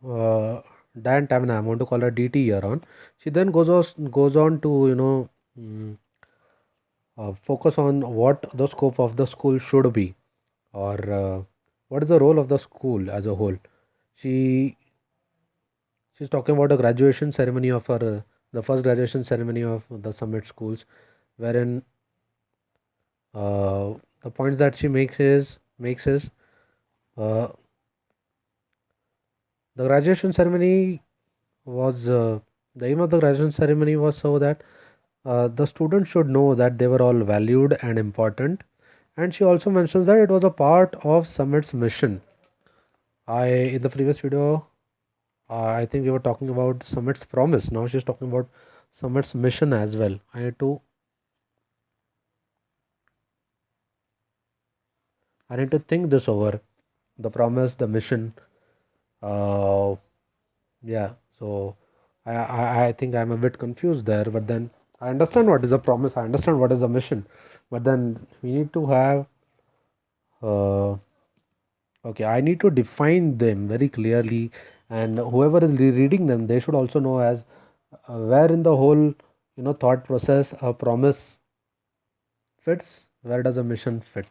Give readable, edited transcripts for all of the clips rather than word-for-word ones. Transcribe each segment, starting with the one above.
uh, Dan Tamina, I want to call her DT here on. She then goes on to mm, focus on what the scope of the school should be, or what is the role of the school as a whole. She she's talking about a graduation ceremony of her the first graduation ceremony of the summit schools, wherein the points that she makes is uh, the graduation ceremony was the aim of the graduation ceremony was so that the students should know that they were all valued and important. And she also mentions that it was a part of Summit's mission. In the previous video, I think we were talking about Summit's promise. Now she's talking about Summit's mission as well. I need to think this over. The promise, the mission. Uh, yeah. So I think I'm a bit confused there. But then I understand what is the promise. I understand what is the mission. But then we need to have. Okay, I need to define them very clearly, and whoever is reading them, they should also know as where in the whole thought process a promise fits, where does a mission fit.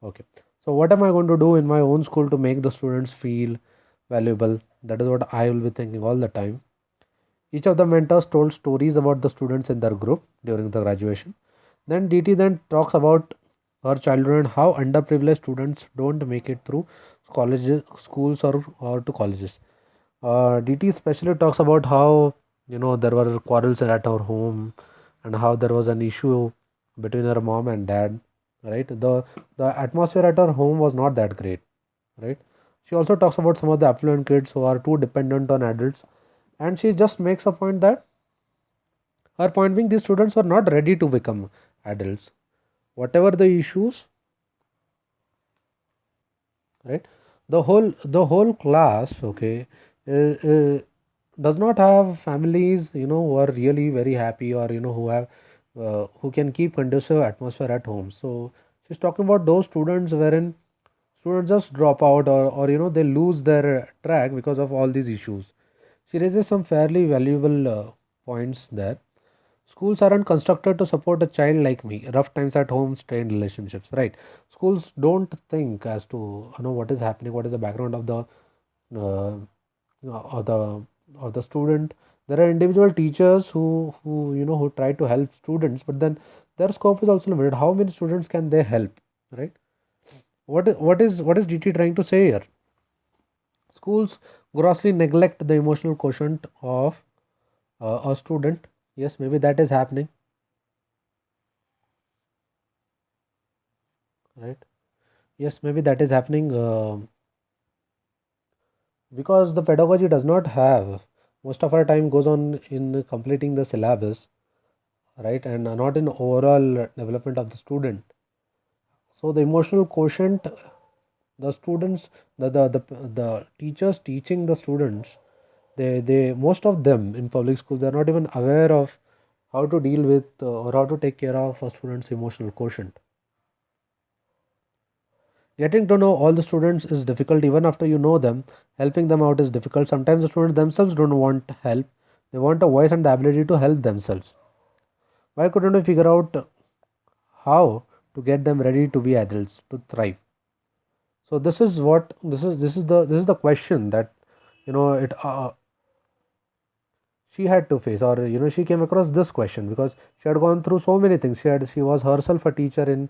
Okay, so what am I going to do in my own school to make the students feel valuable? That is what I will be thinking all the time. Each of the mentors told stories about the students in their group during the graduation. Then DT then talks about her childhood and how underprivileged students don't make it through colleges, schools, or to colleges. DT especially talks about how there were quarrels at her home, and how there was an issue between her mom and dad. Right, the atmosphere at her home was not that great. Right, she also talks about some of the affluent kids who are too dependent on adults, and she just makes a point that her point being these students are not ready to become adults. Whatever the issues, right? The whole class, okay, does not have families, who are really very happy, or who can keep conducive atmosphere at home. So she's talking about those students wherein students just drop out, or they lose their track because of all these issues. She raises some fairly valuable points there. Schools aren't constructed to support a child like me. Rough times at home, strained relationships. Right. Schools don't think as to what is happening, what is the background of the uh, of the student. There are individual teachers who try to help students, but then their scope is also limited. How many students can they help? Right. What is DT trying to say here? Schools grossly neglect the emotional quotient of a student. Yes, maybe that is happening. Right. Yes, maybe that is happening because the pedagogy does not have most of our time goes on in completing the syllabus, right, and not in overall development of the student. So the emotional quotient, the students, the teachers teaching the students, they most of them in public schools, they're not even aware of how to deal with or how to take care of a student's emotional quotient. Getting to know all the students is difficult even after you know them. Helping them out is difficult. Sometimes the students themselves don't want help. They want a voice and the ability to help themselves. Why couldn't we figure out how to get them ready to be adults, to thrive? So this is the question that it she had to face, or she came across this question because she had gone through so many things. She was herself a teacher in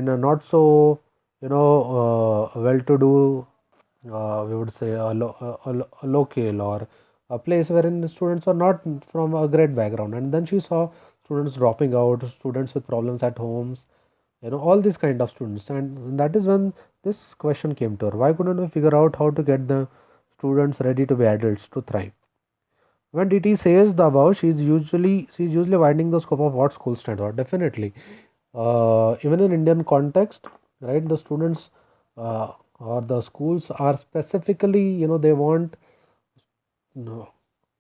a not so well to do, we would say a local, or a place wherein students are not from a great background, and then she saw students dropping out, students with problems at homes, all these kind of students, and that is when this question came to her: why couldn't we figure out how to get the students ready to be adults, to thrive? When DT says the above, she's usually widening the scope of what school stands for. Definitely, even in Indian context, right? The students or the schools are specifically, they want no,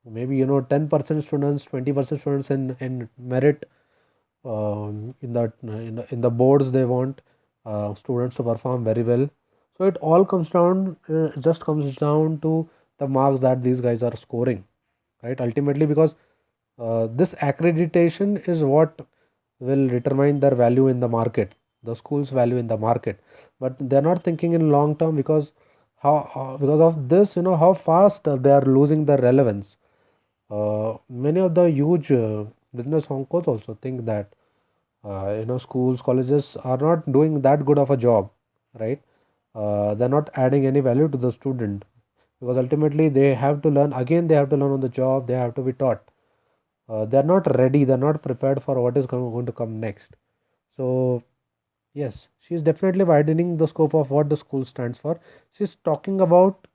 maybe 10% students, 20% students in merit. In the boards, they want students to perform very well. So it all comes down, just comes down to the marks that these guys are scoring, right? Ultimately, because this accreditation is what will determine their value in the market, the school's value in the market. But they're not thinking in long term, because because of this, how fast they are losing their relevance. Many of the huge business honkos also think that schools, colleges are not doing that good of a job, right? They're not adding any value to the student, because ultimately they have to learn again. They have to learn on the job. They have to be taught. They're not ready. They're not prepared for what is going to come next. So yes, she's definitely widening the scope of what the school stands for. She's talking about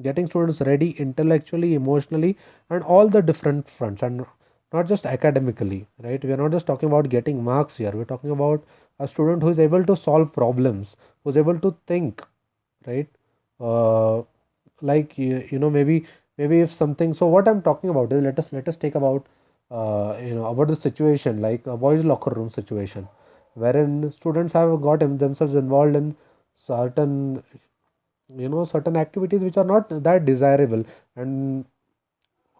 getting students ready intellectually, emotionally, and all the different fronts, and not just academically, right? We are not just talking about getting marks here. We're talking about a student who is able to solve problems, who's able to think, right? Uh, maybe if something. So what I'm talking about is, let us take about about the situation like a boys locker room situation, wherein students have got themselves involved in certain certain activities which are not that desirable. And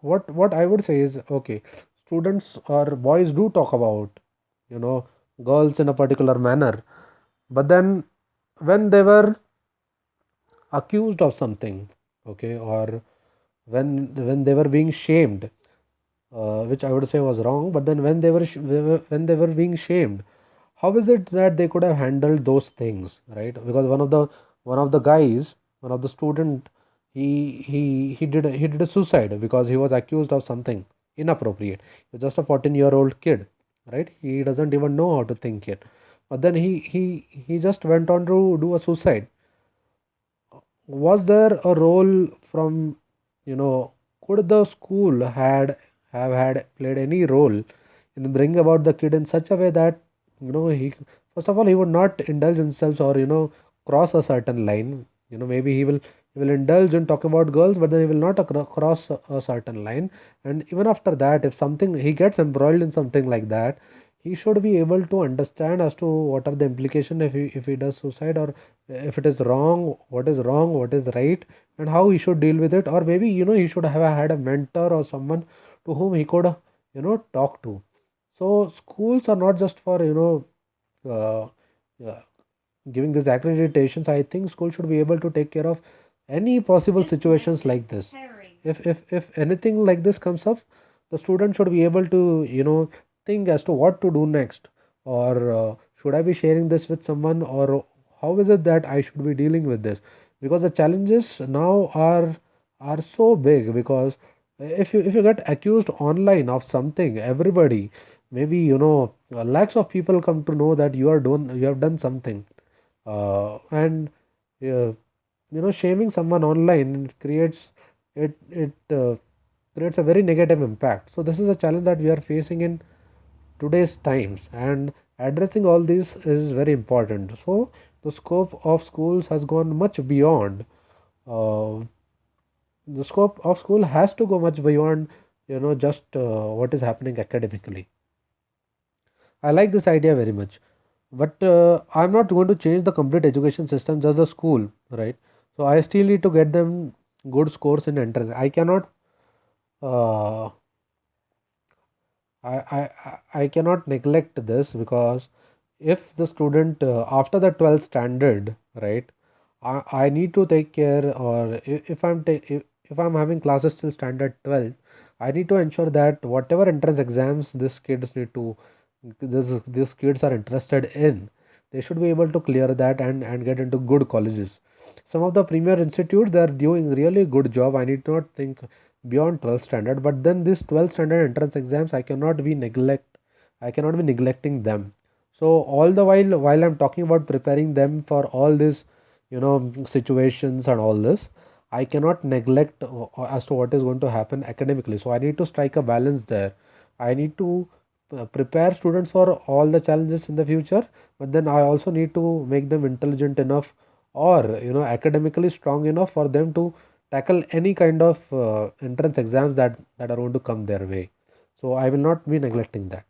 what I would say is, okay, students or boys do talk about you know girls in a particular manner, but then when they were accused of something, okay, or when they were being shamed, which I would say was wrong. But then when when they were being shamed, how is it that they could have handled those things, right? Because one of the guys, one of the student, he did a suicide because he was accused of something inappropriate. He's just a 14-year-old kid, right? He doesn't even know how to think yet. But then he just went on to do a suicide. Was there a role from, you know could the school had played any role in bringing about the kid in such a way that he, first of all, he would not indulge himself, or cross a certain line. Maybe he will indulge in talking about girls, but then he will not cross a certain line. And even after that, if something he gets embroiled in something like that, he should be able to understand as to what are the implications if he does suicide, or if it is wrong, what is right, and how he should deal with it. Or maybe he should have had a mentor or someone to whom he could talk to. So schools are not just for uh, uh, giving these accreditations. I think school should be able to take care of any possible situations like this. If anything like this comes up, the student should be able to think as to what to do next, or should I be sharing this with someone, or how is it that I should be dealing with this? Because the challenges now are so big. Because if you get accused online of something, everybody, maybe lakhs of people come to know that you have done something. And shaming someone online it creates a very negative impact. So this is a challenge that we are facing in today's times, and addressing all these is very important. So the scope of schools has gone much beyond. uh, the scope of school has to go much beyond just what is happening academically. I like this idea very much. But I'm not going to change the complete education system, just the school, right? So I still need to get them good scores in entrance. Uh, I cannot neglect this, because if the student after the 12th standard, right, I need to take care. Or if I'm having classes till standard 12, I need to ensure that whatever entrance exams these kids are interested in, they should be able to clear that and get into good colleges. Some of the premier institutes, they are doing really good job. I need not think beyond 12th standard. But then this 12th standard entrance exams, I cannot be neglecting them. So all the while I'm talking about preparing them for all these situations and all this, I cannot neglect as to what is going to happen academically. So I need to strike a balance there. I need to prepare students for all the challenges in the future, but then I also need to make them intelligent enough, or academically strong enough for them to tackle any kind of entrance exams that are going to come their way. So I will not be neglecting that.